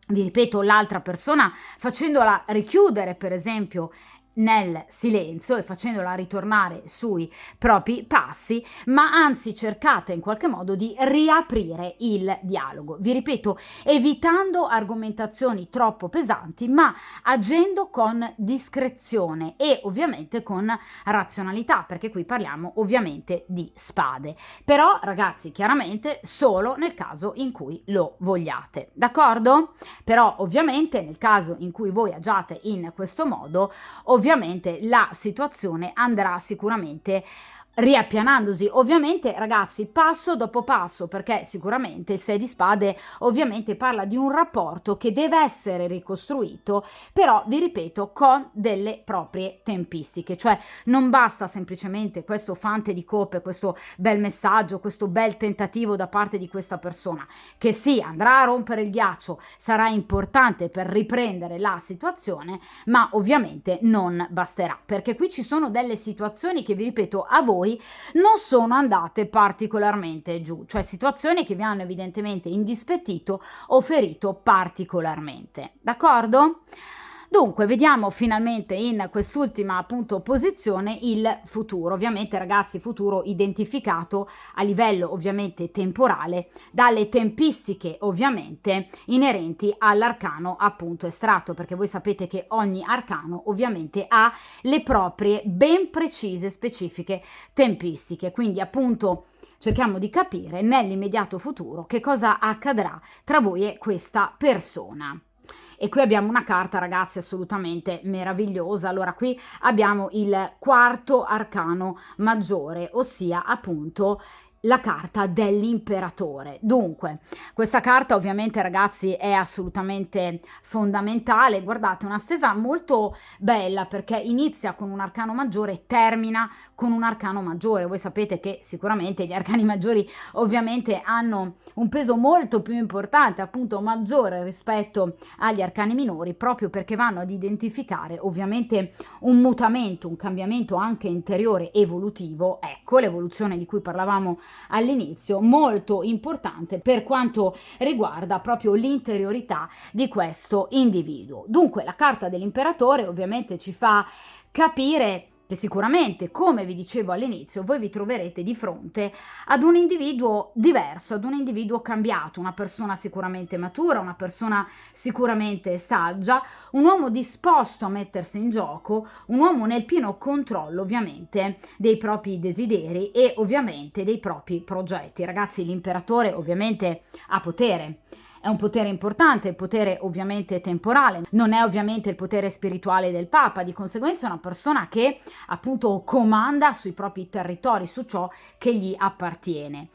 S1: vi ripeto, l'altra persona, facendola richiudere per esempio nel silenzio e facendola ritornare sui propri passi, ma anzi cercate in qualche modo di riaprire il dialogo. Vi ripeto, evitando argomentazioni troppo pesanti, ma agendo con discrezione e ovviamente con razionalità, perché qui parliamo ovviamente di spade. Però, ragazzi, chiaramente solo nel caso in cui lo vogliate, d'accordo? Però ovviamente nel caso in cui voi agiate in questo modo, ovviamente la situazione andrà sicuramente riappianandosi, ovviamente ragazzi passo dopo passo, perché sicuramente il 6 di spade ovviamente parla di un rapporto che deve essere ricostruito, però vi ripeto con delle proprie tempistiche, cioè non basta semplicemente questo fante di coppe, questo bel messaggio, questo bel tentativo da parte di questa persona, che sì, andrà a rompere il ghiaccio, sarà importante per riprendere la situazione, ma ovviamente non basterà, perché qui ci sono delle situazioni che vi ripeto a voi voi non sono andate particolarmente giù, cioè situazioni che vi hanno evidentemente indispettito o ferito particolarmente, d'accordo? Dunque, vediamo finalmente in quest'ultima appunto posizione il futuro, ovviamente ragazzi futuro identificato a livello ovviamente temporale dalle tempistiche ovviamente inerenti all'arcano appunto estratto, perché voi sapete che ogni arcano ovviamente ha le proprie ben precise specifiche tempistiche, quindi appunto cerchiamo di capire nell'immediato futuro che cosa accadrà tra voi e questa persona. E qui abbiamo una carta, ragazzi, assolutamente meravigliosa. Allora, qui abbiamo il quarto arcano maggiore, ossia appunto la carta dell'imperatore. Dunque, questa carta ovviamente, ragazzi, è assolutamente fondamentale. Guardate, una stesa molto bella perché inizia con un arcano maggiore e termina con un arcano maggiore. Voi sapete che sicuramente gli arcani maggiori ovviamente hanno un peso molto più importante, appunto maggiore rispetto agli arcani minori, proprio perché vanno ad identificare ovviamente un mutamento, un cambiamento anche interiore evolutivo. Ecco, l'evoluzione di cui parlavamo all'inizio, molto importante per quanto riguarda proprio l'interiorità di questo individuo. Dunque la carta dell'imperatore ovviamente ci fa capire che sicuramente, come vi dicevo all'inizio, voi vi troverete di fronte ad un individuo diverso, ad un individuo cambiato, una persona sicuramente matura, una persona sicuramente saggia, un uomo disposto a mettersi in gioco, un uomo nel pieno controllo ovviamente dei propri desideri e ovviamente dei propri progetti. Ragazzi, l'imperatore ovviamente ha potere. È un potere importante, il potere ovviamente temporale, non è ovviamente il potere spirituale del Papa, di conseguenza è una persona che appunto comanda sui propri territori, su ciò che gli appartiene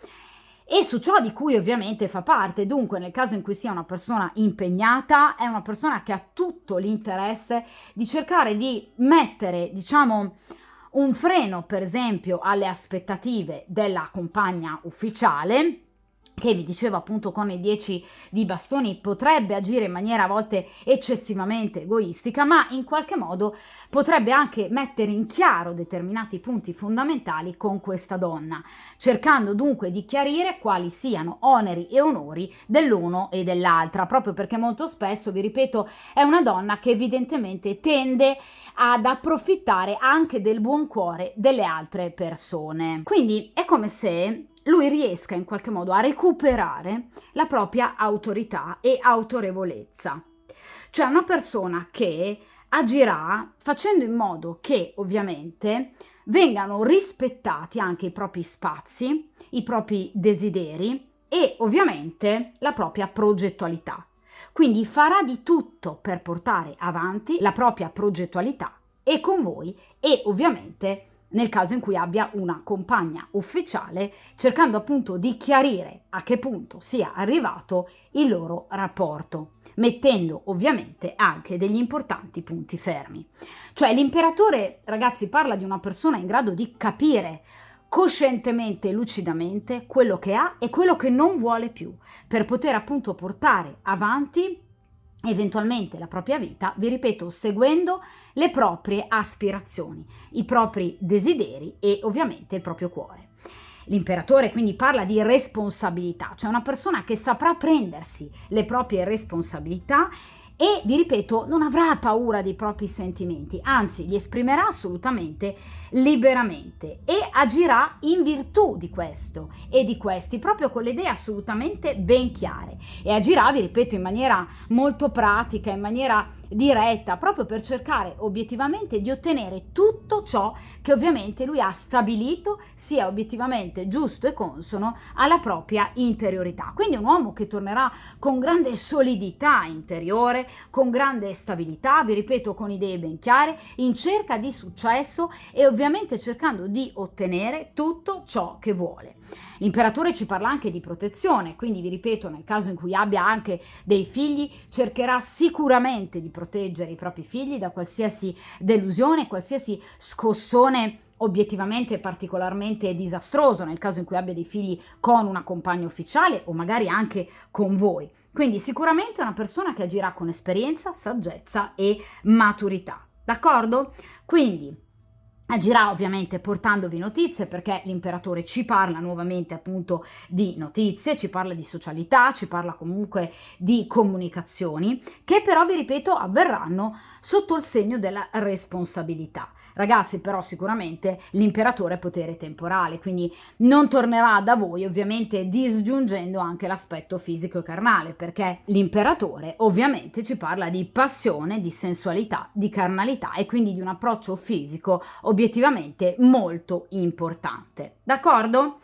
S1: e su ciò di cui ovviamente fa parte. Dunque, nel caso in cui sia una persona impegnata, è una persona che ha tutto l'interesse di cercare di mettere, diciamo, un freno, per esempio, alle aspettative della compagna ufficiale, che vi dicevo appunto con il 10 di bastoni potrebbe agire in maniera a volte eccessivamente egoistica, ma in qualche modo potrebbe anche mettere in chiaro determinati punti fondamentali con questa donna, cercando dunque di chiarire quali siano oneri e onori dell'uno e dell'altra, proprio perché molto spesso, vi ripeto, è una donna che evidentemente tende ad approfittare anche del buon cuore delle altre persone. Quindi è come se lui riesca in qualche modo a recuperare la propria autorità e autorevolezza. Cioè una persona che agirà facendo in modo che ovviamente vengano rispettati anche i propri spazi, i propri desideri e ovviamente la propria progettualità. Quindi farà di tutto per portare avanti la propria progettualità e con voi e ovviamente nel caso in cui abbia una compagna ufficiale, cercando appunto di chiarire a che punto sia arrivato il loro rapporto, mettendo ovviamente anche degli importanti punti fermi. Cioè l'imperatore, ragazzi, parla di una persona in grado di capire coscientemente e lucidamente quello che ha e quello che non vuole più, per poter appunto portare avanti eventualmente la propria vita, vi ripeto, seguendo le proprie aspirazioni, i propri desideri e ovviamente il proprio cuore. L'imperatore quindi parla di responsabilità, cioè una persona che saprà prendersi le proprie responsabilità e, vi ripeto, non avrà paura dei propri sentimenti, anzi li esprimerà assolutamente liberamente e agirà in virtù di questo e di questi, proprio con le idee assolutamente ben chiare, e agirà, vi ripeto, in maniera molto pratica, in maniera diretta, proprio per cercare obiettivamente di ottenere tutto ciò che ovviamente lui ha stabilito sia obiettivamente giusto e consono alla propria interiorità. Quindi un uomo che tornerà con grande solidità interiore, con grande stabilità, vi ripeto, con idee ben chiare, in cerca di successo e ovviamente cercando di ottenere tutto ciò che vuole. L'imperatore ci parla anche di protezione, quindi vi ripeto, nel caso in cui abbia anche dei figli, cercherà sicuramente di proteggere i propri figli da qualsiasi delusione, qualsiasi scossone obiettivamente particolarmente disastroso, nel caso in cui abbia dei figli con una compagna ufficiale o magari anche con voi. Quindi sicuramente è una persona che agirà con esperienza, saggezza e maturità, d'accordo? Quindi Agirà ovviamente portandovi notizie, perché l'imperatore ci parla nuovamente appunto di notizie, ci parla di socialità, ci parla comunque di comunicazioni, che però, vi ripeto, avverranno sotto il segno della responsabilità. Ragazzi, però sicuramente l'imperatore è potere temporale, quindi non tornerà da voi, ovviamente disgiungendo anche l'aspetto fisico e carnale, perché l'imperatore ovviamente ci parla di passione, di sensualità, di carnalità e quindi di un approccio fisico obiettivamente molto importante. D'accordo?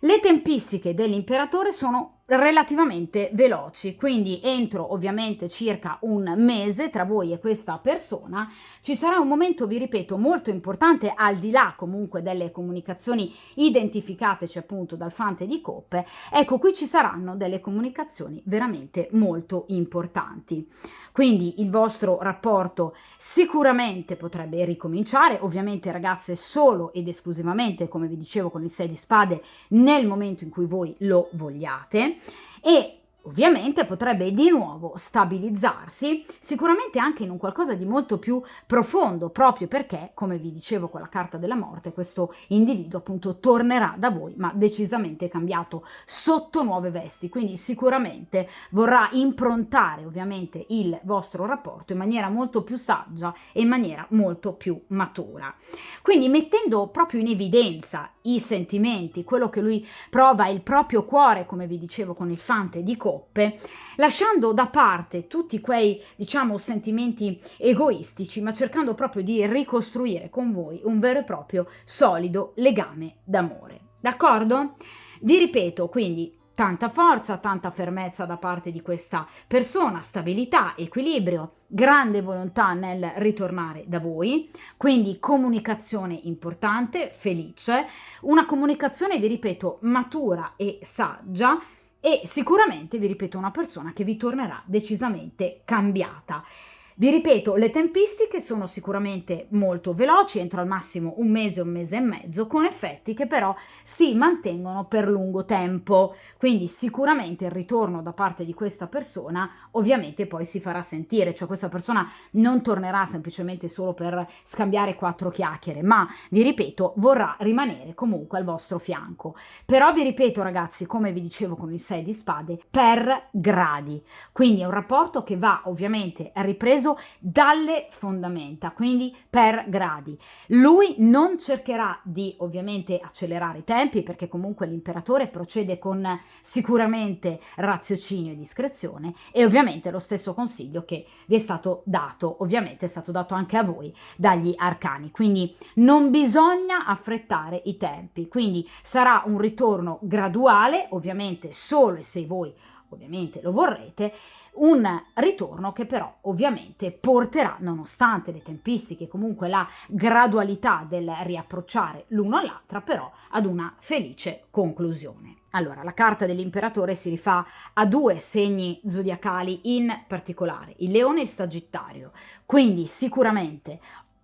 S1: Le tempistiche dell'imperatore sono relativamente veloci, quindi entro ovviamente circa un mese tra voi e questa persona ci sarà un momento, vi ripeto, molto importante, al di là comunque delle comunicazioni identificateci appunto dal fante di coppe. Ecco, qui ci saranno delle comunicazioni veramente molto importanti, quindi il vostro rapporto sicuramente potrebbe ricominciare, ovviamente ragazze, solo ed esclusivamente, come vi dicevo, con il 6 di spade nel momento in cui voi lo vogliate, e ovviamente potrebbe di nuovo stabilizzarsi, sicuramente anche in un qualcosa di molto più profondo, proprio perché, come vi dicevo con la carta della morte, questo individuo appunto tornerà da voi, ma decisamente cambiato, sotto nuove vesti, quindi sicuramente vorrà improntare ovviamente il vostro rapporto in maniera molto più saggia e in maniera molto più matura. Quindi, mettendo proprio in evidenza i sentimenti, quello che lui prova, il proprio cuore, come vi dicevo con il fante di coppe, lasciando da parte tutti quei, diciamo, sentimenti egoistici, ma cercando proprio di ricostruire con voi un vero e proprio solido legame d'amore. D'accordo? Vi ripeto, quindi, tanta forza, tanta fermezza da parte di questa persona, stabilità, equilibrio, grande volontà nel ritornare da voi, quindi comunicazione importante, felice, una comunicazione, vi ripeto, matura e saggia, e sicuramente, vi ripeto, una persona che vi tornerà decisamente cambiata. Vi ripeto, le tempistiche sono sicuramente molto veloci, entro al massimo un mese e mezzo, con effetti che però si mantengono per lungo tempo, quindi sicuramente il ritorno da parte di questa persona ovviamente poi si farà sentire, cioè questa persona non tornerà semplicemente solo per scambiare quattro chiacchiere, ma vi ripeto, vorrà rimanere comunque al vostro fianco. Però vi ripeto ragazzi, come vi dicevo con il 6 di spade, per gradi, quindi è un rapporto che va ovviamente ripreso dalle fondamenta, quindi per gradi. Lui non cercherà di ovviamente accelerare i tempi, perché comunque l'imperatore procede con sicuramente raziocinio e discrezione, e ovviamente lo stesso consiglio che vi è stato dato, ovviamente è stato dato anche a voi dagli arcani, quindi non bisogna affrettare i tempi, quindi sarà un ritorno graduale, ovviamente solo e se voi ovviamente lo vorrete, un ritorno che però ovviamente porterà, nonostante le tempistiche, comunque la gradualità del riapprocciare l'uno all'altra, però ad una felice conclusione. Allora, la carta dell'imperatore si rifà a due segni zodiacali in particolare, il Leone e il Sagittario, quindi sicuramente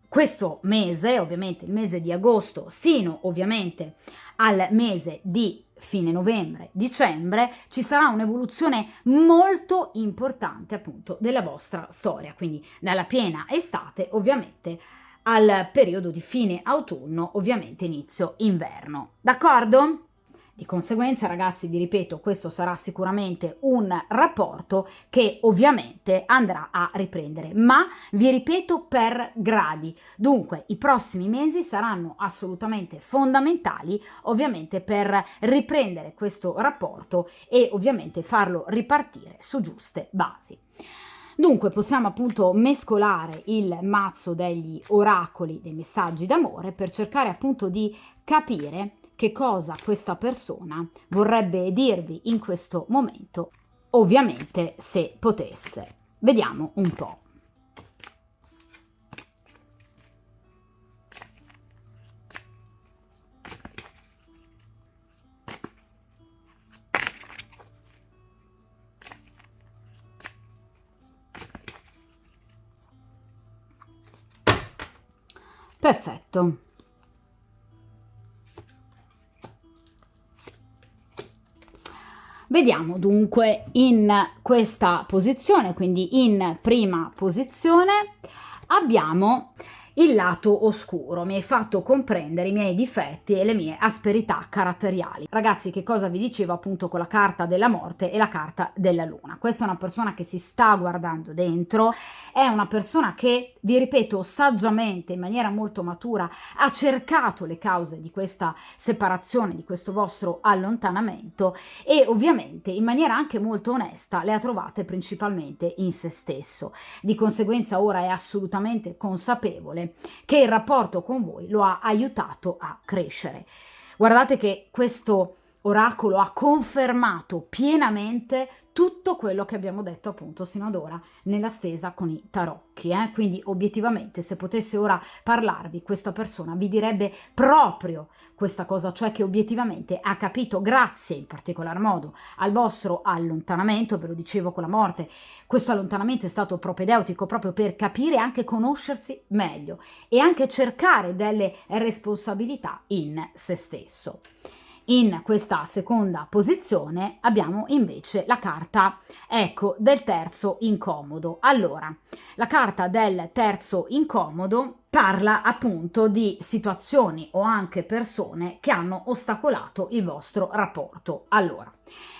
S1: questo mese, ovviamente il mese di agosto, sino ovviamente al mese di fine novembre, dicembre, ci sarà un'evoluzione molto importante appunto della vostra storia, quindi dalla piena estate ovviamente al periodo di fine autunno, ovviamente inizio inverno. D'accordo? Di conseguenza, ragazzi, vi ripeto, questo sarà sicuramente un rapporto che ovviamente andrà a riprendere, ma vi ripeto per gradi. Dunque, i prossimi mesi saranno assolutamente fondamentali, ovviamente, per riprendere questo rapporto e ovviamente farlo ripartire su giuste basi. Dunque possiamo appunto mescolare il mazzo degli oracoli, dei messaggi d'amore, per cercare appunto di capire che cosa questa persona vorrebbe dirvi in questo momento, ovviamente se potesse. Vediamo un po'. Perfetto. Vediamo dunque in questa posizione, quindi in prima posizione abbiamo il lato oscuro, mi hai fatto comprendere i miei difetti e le mie asperità caratteriali. Ragazzi, che cosa vi dicevo appunto con la carta della morte e la carta della luna? Questa è una persona che si sta guardando dentro, è una persona che, vi ripeto, saggiamente, in maniera molto matura, ha cercato le cause di questa separazione, di questo vostro allontanamento, e ovviamente in maniera anche molto onesta le ha trovate principalmente in se stesso. Di conseguenza ora è assolutamente consapevole che il rapporto con voi lo ha aiutato a crescere. Guardate che questo oracolo ha confermato pienamente tutto quello che abbiamo detto appunto sino ad ora nella stesa con i tarocchi. Quindi obiettivamente, se potesse ora parlarvi questa persona, vi direbbe proprio questa cosa, cioè che obiettivamente ha capito, grazie in particolar modo al vostro allontanamento, ve lo dicevo con la morte, questo allontanamento è stato propedeutico proprio per capire e anche conoscersi meglio e anche cercare delle responsabilità in se stesso. In questa seconda posizione abbiamo invece la carta, ecco, del terzo incomodo. Allora, la carta del terzo incomodo parla appunto di situazioni o anche persone che hanno ostacolato il vostro rapporto. Allora,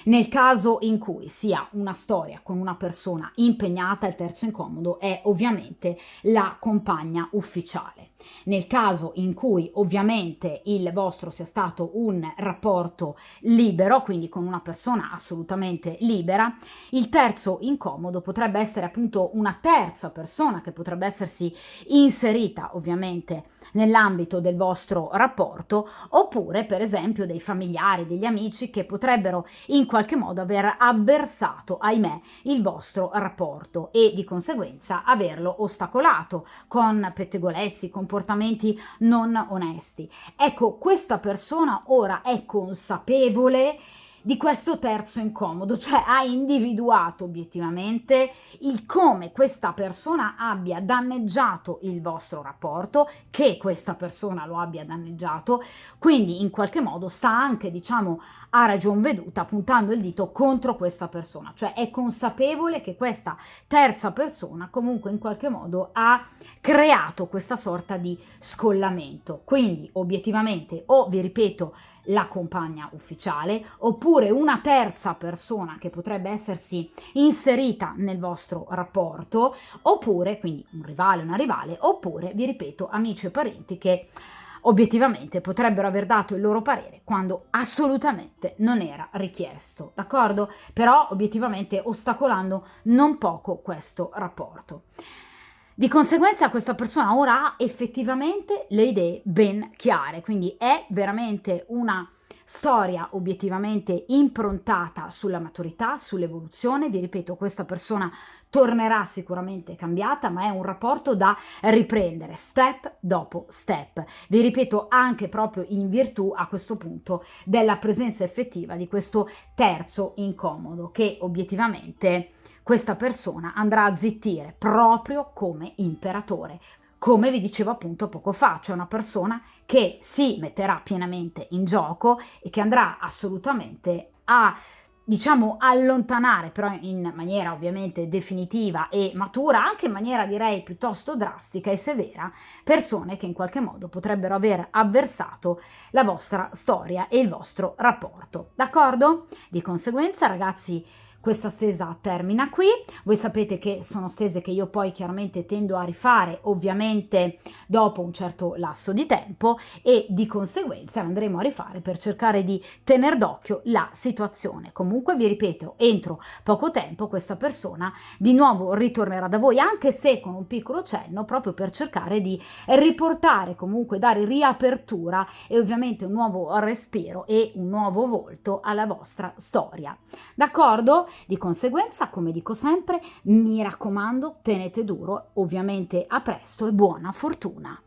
S1: nel caso in cui sia una storia con una persona impegnata, il terzo incomodo è ovviamente la compagna ufficiale. Nel caso in cui ovviamente il vostro sia stato un rapporto libero, quindi con una persona assolutamente libera, il terzo incomodo potrebbe essere appunto una terza persona che potrebbe essersi inserita ovviamente nell'ambito del vostro rapporto, oppure per esempio dei familiari, degli amici che potrebbero in qualche modo aver avversato, ahimè, il vostro rapporto e di conseguenza averlo ostacolato con pettegolezzi, comportamenti non onesti. Ecco, questa persona ora è consapevole di questo terzo incomodo, cioè ha individuato obiettivamente il come questa persona abbia danneggiato il vostro rapporto, che questa persona lo abbia danneggiato, quindi in qualche modo sta anche, diciamo, a ragion veduta puntando il dito contro questa persona, cioè è consapevole che questa terza persona comunque in qualche modo ha creato questa sorta di scollamento. Quindi obiettivamente o, vi ripeto, la compagna ufficiale oppure una terza persona che potrebbe essersi inserita nel vostro rapporto, oppure quindi un rivale, una rivale, oppure, vi ripeto, amici e parenti che obiettivamente potrebbero aver dato il loro parere quando assolutamente non era richiesto, d'accordo? Però obiettivamente ostacolando non poco questo rapporto. Di conseguenza questa persona ora ha effettivamente le idee ben chiare, quindi è veramente una storia obiettivamente improntata sulla maturità, sull'evoluzione. Vi ripeto, questa persona tornerà sicuramente cambiata, ma è un rapporto da riprendere step dopo step. Vi ripeto, anche proprio in virtù a questo punto della presenza effettiva di questo terzo incomodo che obiettivamente questa persona andrà a zittire proprio come imperatore. Come vi dicevo appunto poco fa, cioè una persona che si metterà pienamente in gioco e che andrà assolutamente a, diciamo, allontanare, però in maniera ovviamente definitiva e matura, anche in maniera direi piuttosto drastica e severa, persone che in qualche modo potrebbero aver avversato la vostra storia e il vostro rapporto. D'accordo? Di conseguenza, ragazzi, questa stesa termina qui. Voi sapete che sono stese che io poi chiaramente tendo a rifare ovviamente dopo un certo lasso di tempo e di conseguenza andremo a rifare per cercare di tener d'occhio la situazione. Comunque vi ripeto, entro poco tempo questa persona di nuovo ritornerà da voi, anche se con un piccolo cenno, proprio per cercare di riportare, comunque dare riapertura e ovviamente un nuovo respiro e un nuovo volto alla vostra storia. D'accordo? Di conseguenza, come dico sempre, mi raccomando, tenete duro, ovviamente a presto e buona fortuna.